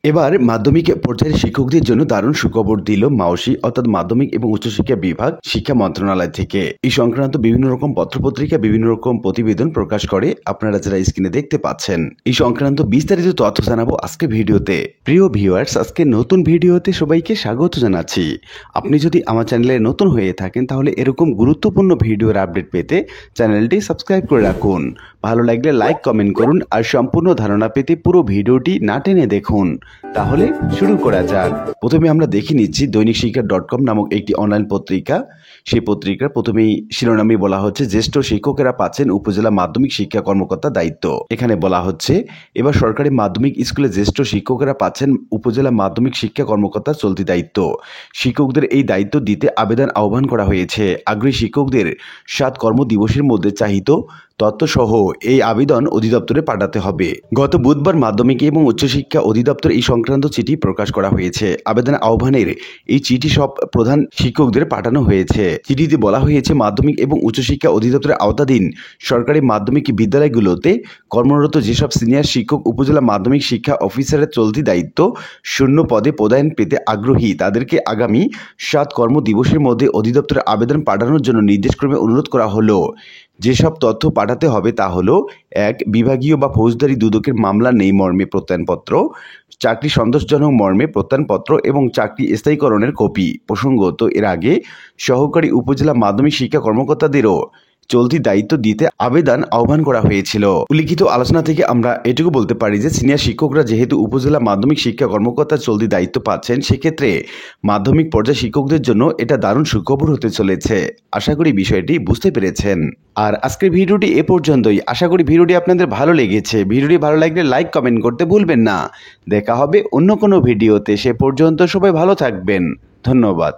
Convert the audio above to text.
এবার মাধ্যমিক পর্যায়ের শিক্ষকদের জন্য দারুণ সুখবর দিল মাওসি অর্থাৎ মাধ্যমিক এবং উচ্চশিক্ষা বিভাগ শিক্ষা মন্ত্রণালয় থেকে। এই সংক্রান্ত বিভিন্ন রকম পত্রপত্রিকা বিভিন্ন রকম প্রতিবেদন প্রকাশ করে, আপনারা যারা স্ক্রিনে দেখতে পাচ্ছেন। এই সংক্রান্ত বিস্তারিত তথ্য জানাবো আজকে ভিডিওতে। প্রিয় ভিউয়ার্স, আজকে নতুন ভিডিওতে সবাইকে স্বাগত জানাচ্ছি। আপনি যদি আমার চ্যানেলে নতুন হয়ে থাকেন তাহলে এরকম গুরুত্বপূর্ণ ভিডিওর আপডেট পেতে চ্যানেলটি সাবস্ক্রাইব করে রাখুন। ভালো লাগলে লাইক কমেন্ট করুন আর সম্পূর্ণ ধারণা পেতে পুরো ভিডিওটি না টেনে দেখুন। তাহলে শুরু করা যাক। প্রথমে আমরা দেখে নিচ্ছি দৈনিক শিক্ষা .com নামক একটি অনলাইন পত্রিকা। সেই পত্রিকার প্রথমেই শিরোনামে বলা হচ্ছে জ্যেষ্ঠ শিক্ষকেরা পাচ্ছেন উপজেলা মাধ্যমিক শিক্ষা কর্মকর্তা দায়িত্ব। এখানে বলা হচ্ছে এবার সরকারি মাধ্যমিক স্কুলে জ্যেষ্ঠ শিক্ষকেরা পাচ্ছেন উপজেলা মাধ্যমিক শিক্ষা কর্মকর্তা চলতি দায়িত্ব। শিক্ষকদের এই দায়িত্ব দিতে আবেদন আহ্বান করা হয়েছে। আগ্রহী শিক্ষকদের 7 কর্মদিবসের মধ্যে চাহিত তথ্যসহ এই আবেদন অধিদপ্তরে পাঠাতে হবে। গত বুধবার মাধ্যমিক এবং উচ্চশিক্ষা অধিদপ্তর এই সংক্রান্ত চিঠি প্রকাশ করা হয়েছে। আবেদন আহ্বানের এই চিঠি সব প্রধান শিক্ষকদের পাঠানো হয়েছে। চিঠিতে বলা হয়েছে মাধ্যমিক এবং উচ্চশিক্ষা অধিদপ্তরের আওতাধীন সরকারি মাধ্যমিক বিদ্যালয়গুলোতে কর্মরত যেসব সিনিয়র শিক্ষক উপজেলা মাধ্যমিক শিক্ষা অফিসারের চলতি দায়িত্ব শূন্য পদে পদায়ন পেতে আগ্রহী তাদেরকে আগামী 7 কর্মদিবসের মধ্যে অধিদপ্তরে আবেদন পাঠানোর জন্য নির্দেশক্রমে অনুরোধ করা হলো। যেসব তথ্য পাঠাতে হবে তা হলো: 1. বিভাগীয় বা ফৌজদারি দুদকের মামলা নেই মর্মে প্রত্যয়নপত্র, চাকরি সন্তোষজনক মর্মে প্রত্যয়নপত্র এবং চাকরি স্থায়ীকরণের কপি। প্রসঙ্গত, এর আগে সহকারী উপজেলা মাধ্যমিক শিক্ষা কর্মকর্তাদেরও চলতি দায়িত্ব দিতে আবেদন আহ্বান করা হয়েছিল। উল্লিখিত আলোচনা থেকে আমরা এটুকু বলতে পারি যে সিনিয়র শিক্ষকরা যেহেতু উপজেলা মাধ্যমিক শিক্ষা কর্মকর্তার চলতি দায়িত্ব পাচ্ছেন, সেক্ষেত্রে মাধ্যমিক পর্যায়ে শিক্ষকদের জন্য এটা দারুণ সুখবর হতে চলেছে। আশা করি বিষয়টি বুঝতে পেরেছেন। আর আজকের ভিডিওটি এ পর্যন্তই। আশা করি ভিডিওটি আপনাদের ভালো লেগেছে। ভিডিওটি ভালো লাগলে লাইক কমেন্ট করতে ভুলবেন না। দেখা হবে অন্য কোনো ভিডিওতে। সে পর্যন্ত সবাই ভালো থাকবেন। ধন্যবাদ।